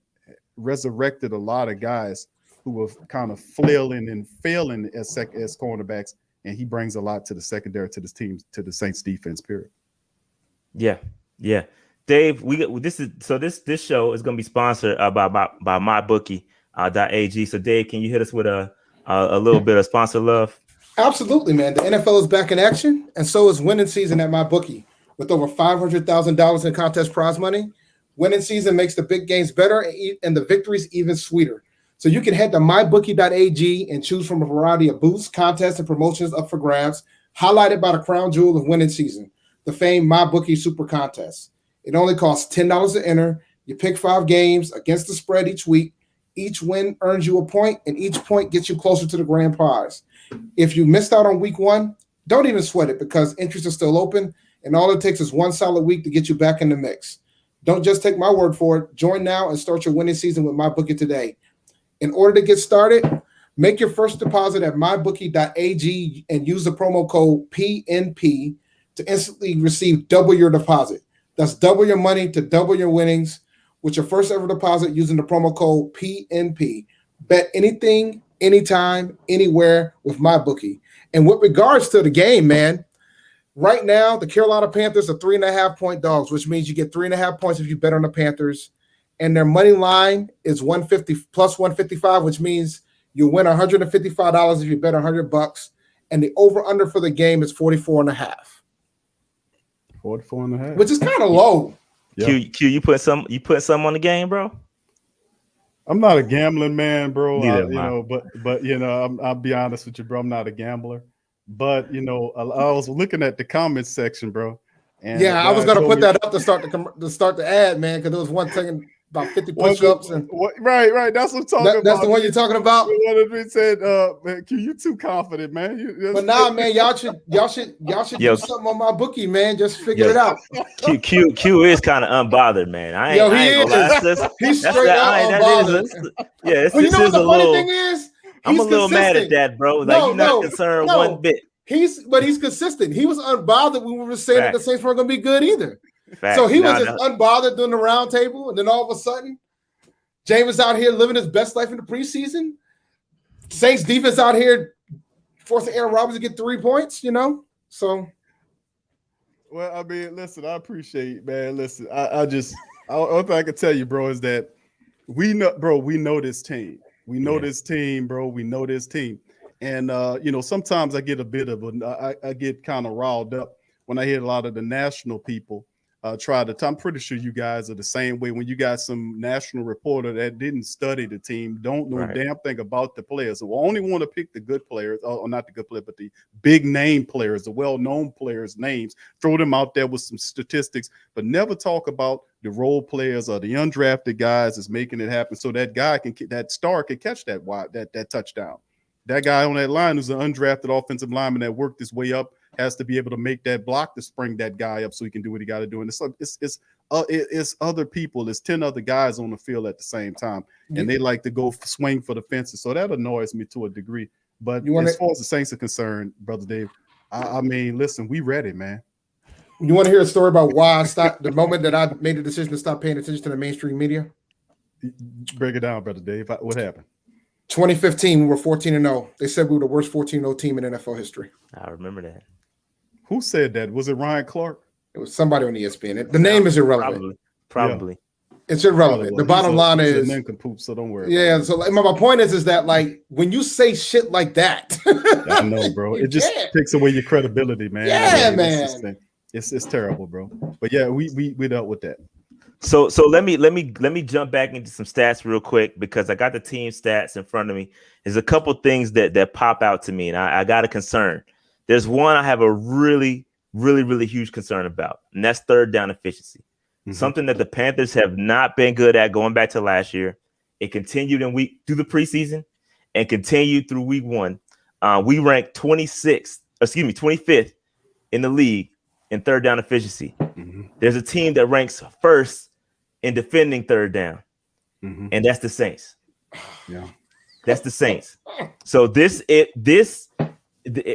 resurrected a lot of guys who were kind of flailing and failing as cornerbacks. And he brings a lot to the secondary, to this team, to the Saints defense, period. Yeah. Dave, this show is going to be sponsored by MyBookie.ag. So Dave, can you hit us with a little bit of sponsor love? Absolutely, man. The NFL is back in action, and so is winning season at MyBookie. With over $500,000 in contest prize money, winning season makes the big games better and the victories even sweeter. So you can head to MyBookie.ag and choose from a variety of boosts, contests, and promotions up for grabs, highlighted by the crown jewel of winning season, the famed MyBookie Super Contest. It only costs $10 to enter. You pick 5 games against the spread each week. Each win earns you a point, and each point gets you closer to the grand prize. If you missed out on week 1, don't even sweat it because entries are still open, and all it takes is one solid week to get you back in the mix. Don't just take my word for it. Join now and start your winning season with MyBookie today. In order to get started, make your first deposit at MyBookie.ag and use the promo code PNP to instantly receive double your deposit. That's double your money to double your winnings with your first ever deposit using the promo code PNP. Bet anything, anytime, anywhere with MyBookie. And with regards to the game, man, right now the Carolina Panthers are 3.5-point dogs, which means you get 3.5 points if you bet on the Panthers. And their money line is 150 plus 155, which means you win $155 if you bet $100. And the over/under for the game is 44.5. 44.5, which is kind of low. Q, you put some on the game, bro? I'm not a gambling man, bro. Neither, but I'll be honest with you, bro. I'm not a gambler. But I was looking at the comments section, bro. And I was gonna put that up to start the ad, man, because there was one thing about 50 push-ups and right. That's what I'm talking about. That's the one you're talking about. What said, man, Q, you too confident, man. But nah, man, y'all should do something on MyBookie, man. Just figure it out. Q is kind of unbothered, man. I ain't gonna lie. He's straight up unbothered. Yeah, well, you know what the funny thing is? I'm a little mad at that, bro. Like you're not concerned one bit. He's consistent. He was unbothered when we were saying that the Saints weren't going to be good either. Fact. So he was just unbothered during the round table, and then all of a sudden, Jameis out here living his best life in the preseason. Saints defense out here forcing Aaron Rodgers to get 3 points, So, well, I mean, listen, I appreciate, man. Listen, all thing I can tell you, bro, is that we know this team. We know this team, bro. We know this team. And sometimes I get a bit of I get kind of riled up when I hear a lot of the national people try to. I'm pretty sure you guys are the same way. When you got some national reporter that didn't study the team, don't know a damn thing about the players, so only want to pick the good players, or not the good players, but the big name players, the well-known players' names, throw them out there with some statistics, but never talk about the role players or the undrafted guys that's making it happen, so that guy that star can catch that touchdown. That guy on that line who's an undrafted offensive lineman that worked his way up has to be able to make that block to spring that guy up so he can do what he got to do. And it's other people. There's 10 other guys on the field at the same time, and they like to go swing for the fences. So that annoys me to a degree. But as far as the Saints are concerned, Brother Dave, I mean, listen, we ready, man. You want to hear a story about why I stopped the moment that I made the decision to stop paying attention to the mainstream media? Break it down, Brother Dave. What happened? 2015, we were 14-0. They said we were the worst 14-0 team in NFL history. I remember that. Who said that? Was it Ryan Clark? It was somebody on ESPN. The name is irrelevant. Probably. It's irrelevant. The bottom line he's is a nincompoop, so don't worry. Yeah. So like, my point is that like when you say shit like that, I know, bro. It just takes away your credibility, man. Yeah, I mean, man. It's terrible, bro. But yeah, we dealt with that. So let me jump back into some stats real quick because I got the team stats in front of me. There's a couple things that pop out to me, and I got a concern. There's one I have a really huge concern about, and that's third down efficiency. Mm-hmm. Something that the Panthers have not been good at going back to last year. It continued through the preseason and continued through week 1. We ranked 25th in the league in third down efficiency. Mm-hmm. There's a team that ranks first in defending third down, and that's the Saints. Yeah, that's the Saints. So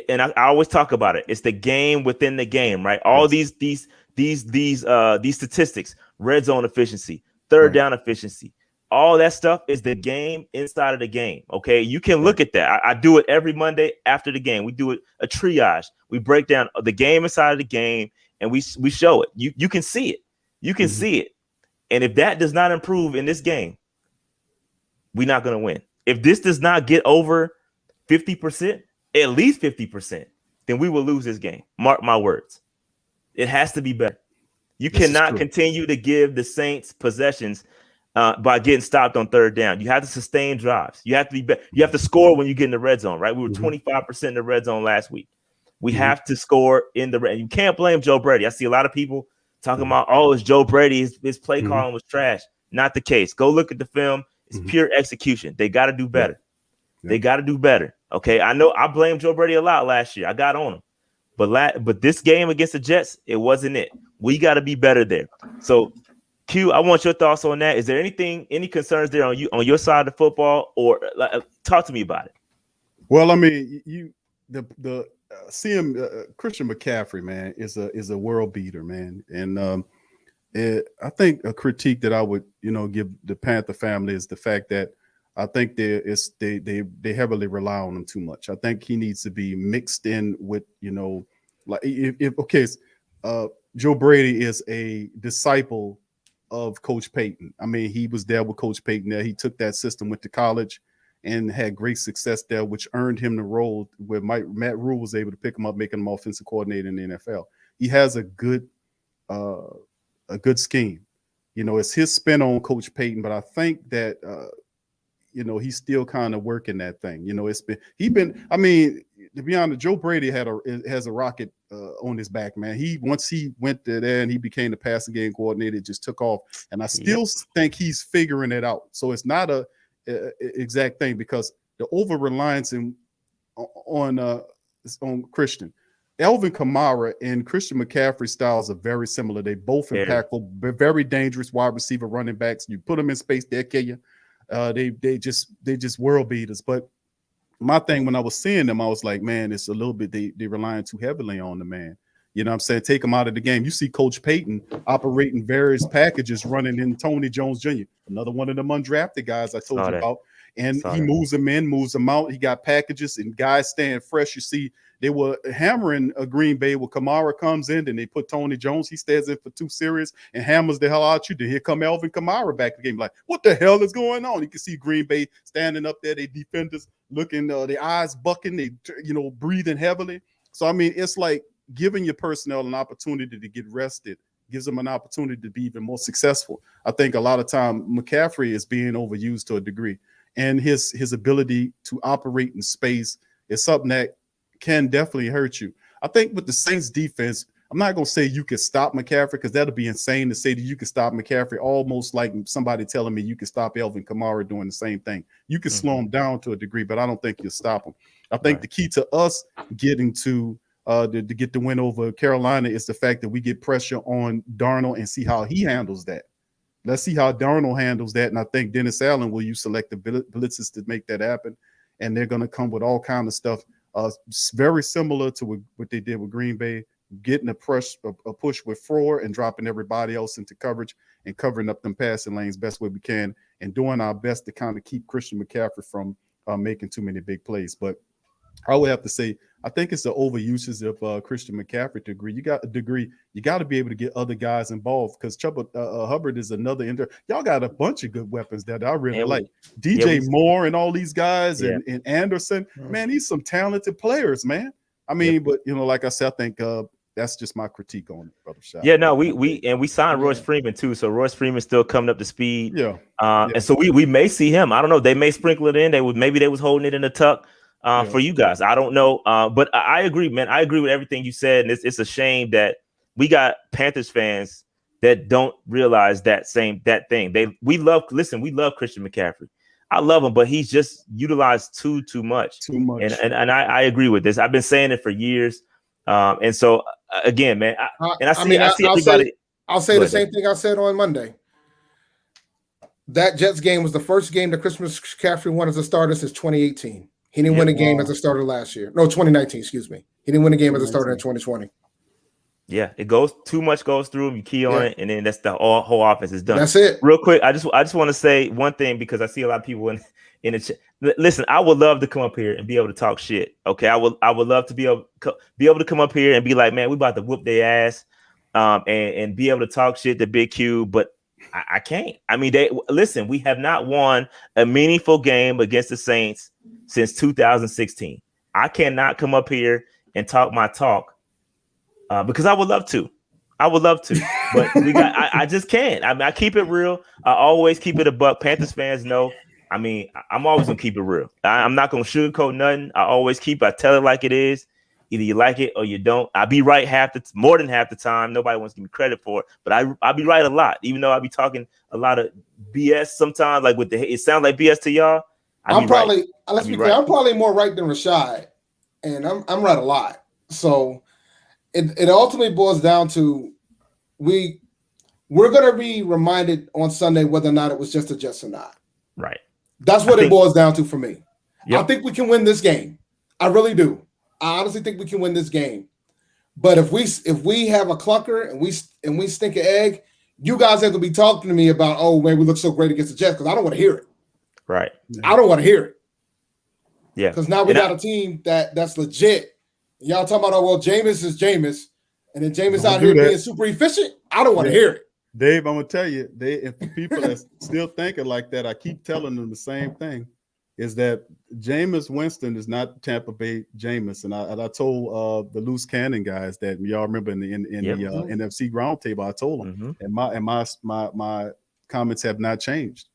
and I always talk about it. It's the game within the game, right? All these statistics, red zone efficiency, third down efficiency, all that stuff is the game inside of the game. Okay, you can look at that. I do it every Monday after the game. We do a triage. We break down the game inside of the game, and we show it. You can see it. You can see it. And if that does not improve in this game, we're not going to win. If this does not get over 50%, at least 50%, then we will lose this game. Mark my words. It has to be better. You cannot continue to give the Saints possessions by getting stopped on third down. You have to sustain drives. You have to be better. You have to score when you get in the red zone, right? We were 25% in the red zone last week. We have to score in the red. You can't blame Joe Brady. I see a lot of people talking about, it's Joe Brady. His play calling was trash. Not the case. Go look at the film. It's pure execution. They got to do better. They got to do better. Okay, I know I blamed Joe Brady a lot last year. I got on him. But this game against the Jets, it wasn't it. We got to be better there. So, Q, I want your thoughts on that. Is there any concerns there on your side of the football, or talk to me about it? Well, I mean, Christian McCaffrey, man, is a world beater, man, and I think a critique that I would give the Panther family is the fact that I think they heavily rely on him too much. I think he needs to be mixed in with, Joe Brady is a disciple of Coach Payton. I mean, he was there with Coach Payton there. He took that system, went to college and had great success there, which earned him the role where Matt Rule was able to pick him up, making him offensive coordinator in the NFL. He has a good scheme. It's his spin on Coach Payton, but I think that he's still kind of working that thing. I mean, to be honest, Joe Brady has a rocket on his back, man. Once he went there and he became the passing game coordinator, it just took off. And I still think he's figuring it out. So it's not a exact thing, because the over reliance on Christian. Alvin Kamara and Christian McCaffrey styles are very similar. They both impactful, very dangerous wide receiver running backs. You put them in space, they'll kill you. They just world beaters. But my thing when I was seeing them, I was like, man, it's a little bit they relying too heavily on the man. You know what I'm saying? Take them out of the game. You see Coach Payton operating various packages, running in Tony Jones Jr., another one of them undrafted guys I told you about. And he moves them in, moves them out. He got packages and guys staying fresh. You see, they were hammering a Green Bay where Kamara comes in, and they put Tony Jones. He stays in for 2 series and hammers the hell out you. Then here come Alvin Kamara back to the game. Like, what the hell is going on? You can see Green Bay standing up there. They defenders looking, their eyes bucking, they breathing heavily. So I mean, it's like giving your personnel an opportunity to get rested gives them an opportunity to be even more successful. I think a lot of time McCaffrey is being overused to a degree, and his ability to operate in space is something that can definitely hurt you. I think with the Saints defense, I'm not going to say you can stop McCaffrey, because that'll be insane to say that you can stop McCaffrey, almost like somebody telling me you can stop Alvin Kamara doing the same thing. You can slow him down to a degree, but I don't think you'll stop him. I think the key to us getting to get the win over Carolina is the fact that we get pressure on Darnold and see how he handles that. Let's see how Darnold handles that. And I think Dennis Allen will use selective blitzes to make that happen. And they're going to come with all kinds of stuff very similar to what they did with Green Bay, getting a push with Froer and dropping everybody else into coverage and covering up them passing lanes best way we can, and doing our best to kind of keep Christian McCaffrey from making too many big plays. But I would have to say, I think it's the overusage of Christian McCaffrey degree. You got to be able to get other guys involved because Chuba Hubbard is another Y'all got a bunch of good weapons that I really like. DJ Moore and all these guys and Anderson. Man, these some talented players, man. I mean, but like I said, I think that's just my critique on it, Brother Shaq. Yeah, no, we signed Royce Freeman too. So Royce Freeman's still coming up to speed. And so we may see him. I don't know. They may sprinkle it in. Maybe they was holding it in the tuck. For you guys, I don't know, but I agree, man. I agree with everything you said, and it's a shame that we got Panthers fans that don't realize that thing. We love Christian McCaffrey. I love him, but he's just utilized too much. And I agree with this. I've been saying it for years, and so again, man. I see everybody. I'll say the same thing I said on Monday. That Jets game was the first game that Christian McCaffrey won as a starter since 2018. He didn't win a game as a starter last year. No, 2019, excuse me. He didn't win a game as a starter in 2020. Yeah, too much goes through him. You key on it, and then that's the whole offense is done. That's it. Real quick, I just want to say one thing because I see a lot of people in the chat. Listen, I would love to come up here and be able to talk shit. Okay, I would love to be able to come up here and be like, man, we about to whoop their ass, and be able to talk shit to Big Q, but I can't. I mean, we have not won a meaningful game against the Saints since 2016. I cannot come up here and talk my talk because I would love to. But I just can't. I mean, I keep it real. I always keep it a buck. Panthers fans know. I mean, I'm always gonna keep it real. I'm not gonna sugarcoat nothing. I tell it like it is. Either you like it or you don't. I'll be right more than half the time. Nobody wants to give me credit for it, but I'll be right a lot, even though I'll be talking a lot of BS sometimes. Like it sounds like BS to y'all. I'm probably more right than Rashad, and I'm right a lot. So it ultimately boils down to we're going to be reminded on Sunday whether or not it was just a Jets or not. Right. That's what it boils down to for me. Yep. I think we can win this game. I really do. I honestly think we can win this game. But if we have a clunker and we stink an egg, you guys have to be talking to me about, oh man, we look so great against the Jets, because I don't want to hear it. Right. I don't want to hear it. Yeah. Because now we got a team that's legit. Y'all talking about, oh well, Jameis is Jameis, and then Jameis out here being super efficient. I don't want to hear it. Dave, I'm gonna tell you, if people are still thinking like that, I keep telling them the same thing. Is that Jameis Winston is not Tampa Bay Jameis, and I told the loose cannon guys that y'all remember in the NFC roundtable. I told them, and my comments have not changed.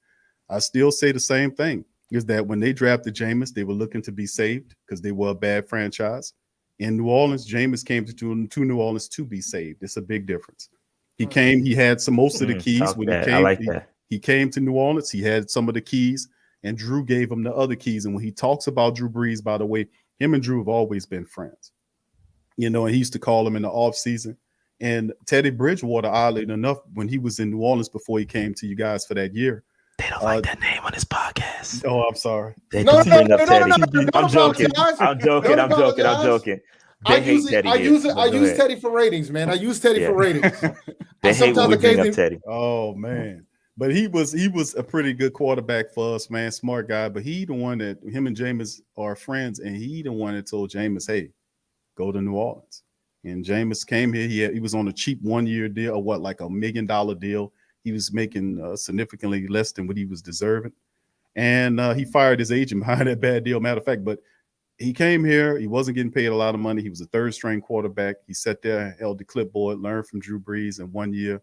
I still say the same thing: is that when they drafted Jameis, they were looking to be saved because they were a bad franchise. In New Orleans, Jameis came to New Orleans to be saved. It's a big difference. He came, he had most of the keys when he came. He came to New Orleans. He had some of the keys. And Drew gave him the other keys. And when he talks about Drew Brees, by the way, him and Drew have always been friends. And he used to call him in the offseason. And Teddy Bridgewater, oddly enough, when he was in New Orleans before he came to you guys for that year. They don't like that name on his podcast. Oh, I'm sorry. They don't bring up Teddy. I'm joking. I'm joking. I use Teddy for ratings, man. I use Teddy for ratings. They hate when we bring up Teddy. Oh, man. But he was a pretty good quarterback for us, man. Smart guy. But he the one that him and Jameis are friends, and he the one that told Jameis, hey, go to New Orleans. And Jameis came here. He was on a cheap 1-year deal, or like $1 million deal. He was making significantly less than what he was deserving. And he fired his agent behind that bad deal, matter of fact. But he came here. He wasn't getting paid a lot of money. He was a third-string quarterback. He sat there, held the clipboard, learned from Drew Brees in 1 year.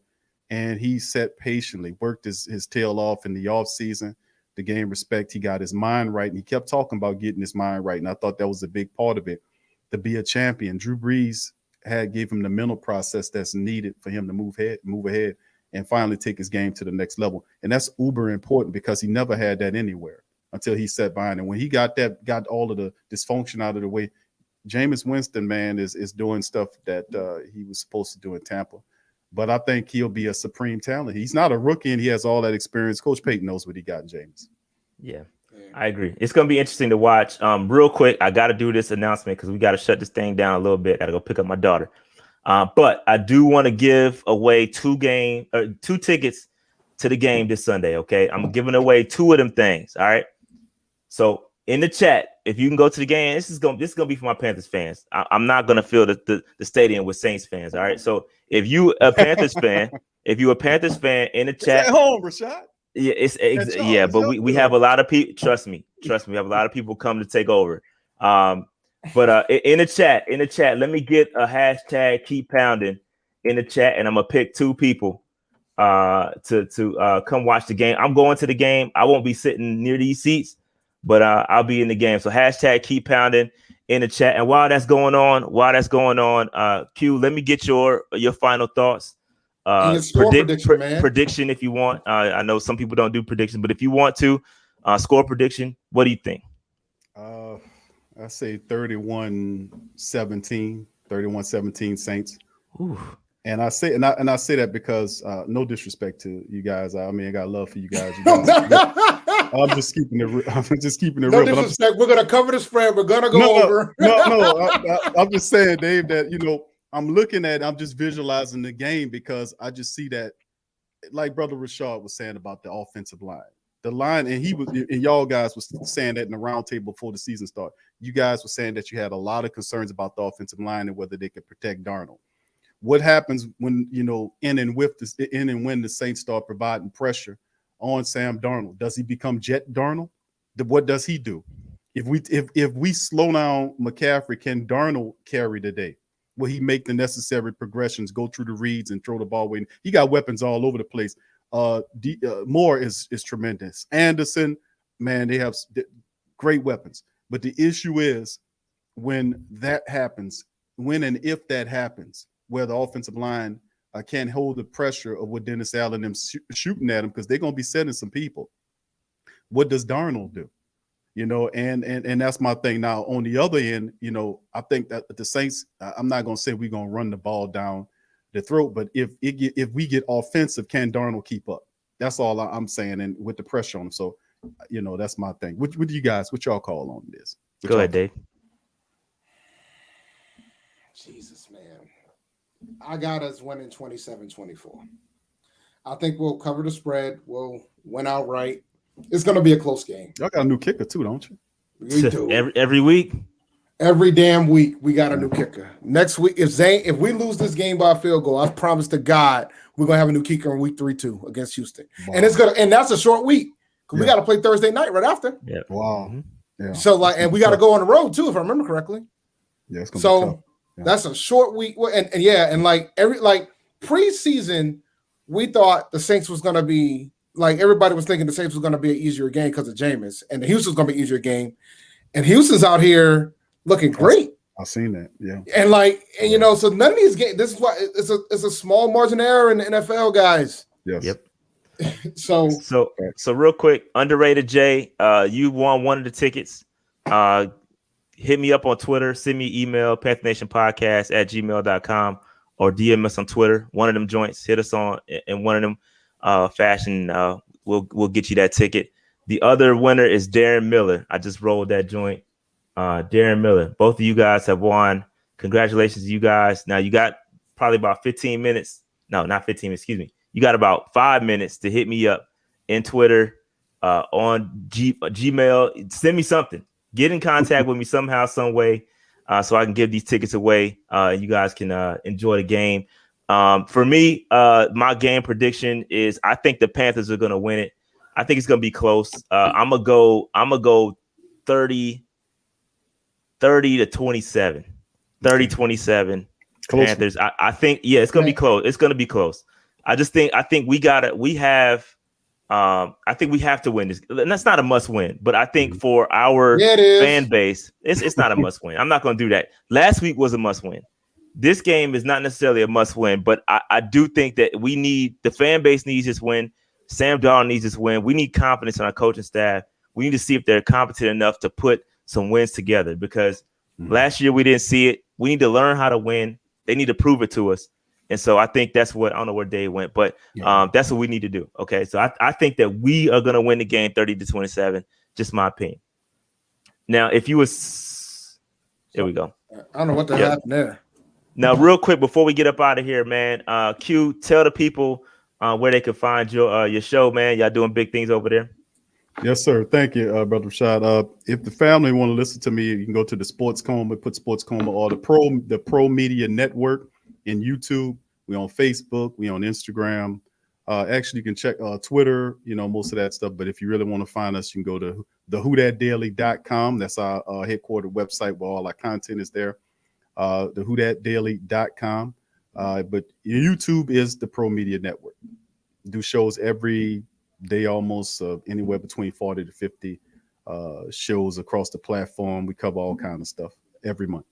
And he sat patiently, worked his tail off in the offseason to gain respect. He got his mind right, and he kept talking about getting his mind right. And I thought that was a big part of it, to be a champion. Drew Brees gave him the mental process that's needed for him to move ahead, and finally take his game to the next level. And that's uber important because he never had that anywhere until he sat behind. And when he got all of the dysfunction out of the way, Jameis Winston, man, is doing stuff that he was supposed to do in Tampa. But I think he'll be a supreme talent. He's not a rookie, and he has all that experience. Coach Payton knows what he got in Jameis. Yeah, I agree. It's going to be interesting to watch. Real quick, I got to do this announcement because we got to shut this thing down a little bit. Got to go pick up my daughter. But I do want to give away two tickets to the game this Sunday. Okay, I'm giving away 2 of them things. All right. So in the chat, if you can go to the game, this is gonna be for my Panthers fans. I'm not gonna fill the stadium with Saints fans. All right. So if you a Panthers fan, in the chat, at home, Rashad. Yeah, but we have a lot of people. Trust me, we have a lot of people come to take over. But in the chat, let me get a hashtag keep pounding in the chat, and I'm gonna pick 2 people to come watch the game. I'm going to the game. I won't be sitting near these seats, but I'll be in the game. So hashtag keep pounding in the chat. And while that's going on, Q, let me get your final thoughts. Prediction if you want. I know some people don't do predictions, but if you want to score prediction, what do you think? I say 31-17 Saints. Ooh. And I say that because no disrespect to you guys. I mean, I got love for you guys. I'm just keeping it real. No disrespect. We're gonna cover the spread. We're gonna go over. I'm just saying, Dave, that I'm just visualizing the game because I just see that, like Brother Rashad was saying about the offensive line. The line, and y'all guys was saying that in the roundtable before the season started. You guys were saying that you had a lot of concerns about the offensive line and whether they could protect Darnold. What happens when in and when the Saints start providing pressure on Sam Darnold? Does he become Jet Darnold? What does he do? If we slow down McCaffrey, can Darnold carry the day? Will he make the necessary progressions, go through the reads, and throw the ball away? He got weapons all over the place. Moore is tremendous. Anderson, man, they have great weapons. But the issue is when that happens, when and if that happens, where the offensive line can't hold the pressure of what Dennis Allen and them shooting at them, because they're going to be setting some people. What does Darnold do? And that's my thing. Now, on the other end, I think that the Saints, I'm not going to say we're going to run the ball down the throat, but if we get offensive, can Darnold keep up? That's all I'm saying, and with the pressure on him. So, that's my thing. What do you guys, what y'all call on this? Go ahead, Dave. Jesus, man. I got us winning 27-24. I think we'll cover the spread. We'll win outright. It's going to be a close game. Y'all got a new kicker too, don't you? We do. Every week? Every damn week, we got a new kicker. Next week, if we lose this game by a field goal, I promise to God, we're going to have a new kicker in week 3 too against Houston. Wow. And that's a short week because we got to play Thursday night right after. Yeah. Wow. Yeah. So and we got to go on the road too, if I remember correctly. Yeah, it's going to be tough. Yeah. That's a short week. And preseason, we thought the Saints was going to be everybody was thinking the Saints was going to be an easier game because of Jameis, and the Houston's going to be an easier game. And Houston's out here looking great. I've seen that. Yeah. And so none of these games, this is why it's a small margin of error in the NFL, guys. Yes. Yep. So real quick, underrated Jay, you won one of the tickets. Hit me up on Twitter, send me an email, panthernation.podcast@gmail.com, or DM us on Twitter. One of them joints, hit us on in one of them fashion. We'll get you that ticket. The other winner is Darren Miller. I just rolled that joint. Darren Miller. Both of you guys have won. Congratulations to you guys. Now you got probably about 15 minutes. No, not 15, excuse me. You got about 5 minutes to hit me up in Twitter, on Gmail. Send me something. Get in contact with me somehow, some way, so I can give these tickets away. You guys can enjoy the game. For me, my game prediction is I think the Panthers are going to win it. I think it's going to be close. I'm gonna go 30-27. 30-27. Panthers. I think it's going to be close. It's going to be close. I think we have to win this. And that's not a must win, but I think for our fan base, it's not a must win. I'm not going to do that. Last week was a must win. This game is not necessarily a must win, but I do think that the fan base needs this win. Sam Darnold needs this win. We need confidence in our coaching staff. We need to see if they're competent enough to put some wins together, because last year we didn't see it. We need to learn how to win. They need to prove it to us. And so I think that's what, I don't know where Dave went, but that's what we need to do. Okay. So I think that we are going to win the game 30-27, just my opinion. Now, if you was, there we go. I don't know what the hell happened there. Now, real quick, before we get up out of here, man, Q, tell the people where they can find your show, man. Y'all doing big things over there. Yes, sir. Thank you, Brother Rashad. If the family want to listen to me, you can go to the Sports Coma, put Sports Coma or the Pro Media Network in YouTube. We on Facebook, we on Instagram. Actually, you can check Twitter, most of that stuff. But if you really want to find us, you can go to thewhothatdaily.com. That's our headquartered website where all our content is there. Thewhothatdaily.com. But YouTube is the Pro Media Network. Do shows every day, almost anywhere between 40 to 50 shows across the platform. We cover all kind of stuff every month.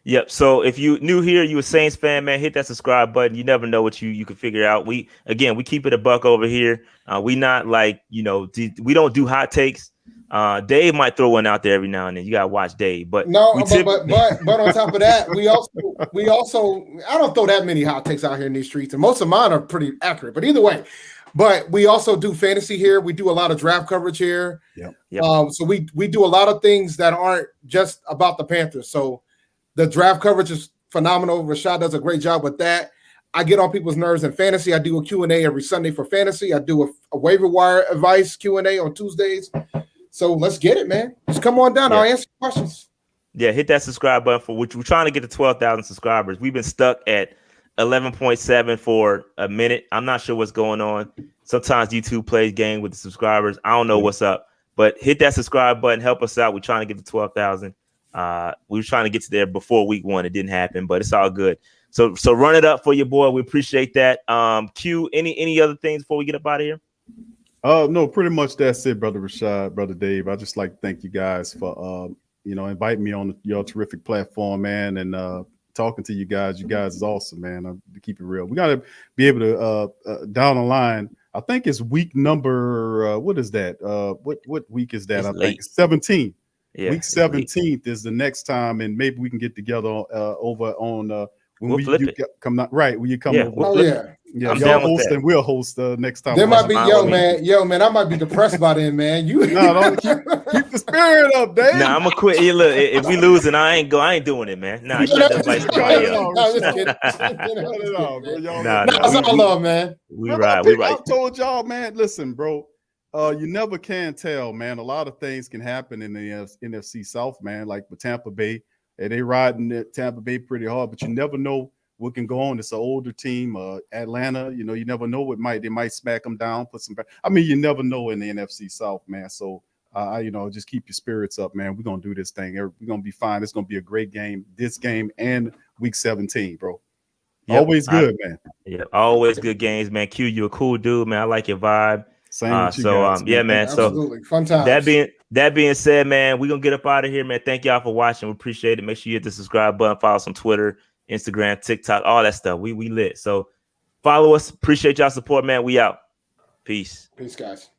Yep. So if you new here, you a Saints fan, man, hit that subscribe button. You never know what you can figure out. We keep it a buck over here. We not like, we don't do hot takes. Dave might throw one out there every now and then. You gotta watch Dave, but but on top of that, we also I don't throw that many hot takes out here in these streets, and most of mine are pretty accurate. But either way, but we also do fantasy here. We do a lot of draft coverage here. Yep. So we do a lot of things that aren't just about the Panthers. So the draft coverage is phenomenal. Rashad does a great job with that. I get on people's nerves in fantasy. I do a Q&A every Sunday for fantasy. I do a waiver wire advice Q&A on Tuesdays. So let's get it, man. Just come on down. Yeah. I'll answer questions. Yeah, hit that subscribe button for which we're trying to get to 12,000 subscribers. We've been stuck at 11.7 for a minute. I'm not sure what's going on. Sometimes YouTube plays game with the subscribers. I don't know what's up, but hit that subscribe button. Help us out. We're trying to get to 12,000. We were trying to get to there before week 1. It didn't happen, but it's all good. So run it up for your boy. We appreciate that. Q, any other things before we get up out of here? No, pretty much that's it, Brother Rashad, Brother Dave. I just like to thank you guys for inviting me on your terrific platform, man, and talking to you guys. You guys is awesome, man. To keep it real, we got to be able to down the line. I think it's week number what is that? What week is that? It's I late. think 17. Yeah, week 17th is the next time, and maybe we can get together over on when we'll flip it. Come not right when you come over. Oh yeah. Yeah, I'm y'all down with host that. and we'll host next time. There might be yo man, I might be depressed by then, man. You don't keep the spirit up, Dave. Nah, I'm gonna quit. Yeah, look, if we losing, I ain't doing it, man. Nah, you got to somebody else. No, just kidding. That's all love, man. We right. I told y'all, man. Listen, bro. You never can tell, man. A lot of things can happen in the NFC South, man. Like with Tampa Bay, they riding Tampa Bay pretty hard, but you never know what can go on. It's an older team. Atlanta, you never know what they might smack them down, put some. I mean, you never know in the NFC South, man. So, just keep your spirits up, man. We're gonna do this thing. We're gonna be fine. It's gonna be a great game. This game and week 17, bro. Yep. Always good, man. Yeah, always good games, man. Q, you a cool dude, man. I like your vibe. Same with you guys, man. Yeah, man. Absolutely. Fun times. That being said, man, we're gonna get up out of here, man. Thank y'all for watching. We appreciate it. Make sure you hit the subscribe button, follow us on Twitter, Instagram, TikTok, all that stuff. We lit. So follow us. Appreciate y'all support, man. We out. Peace. Peace, guys.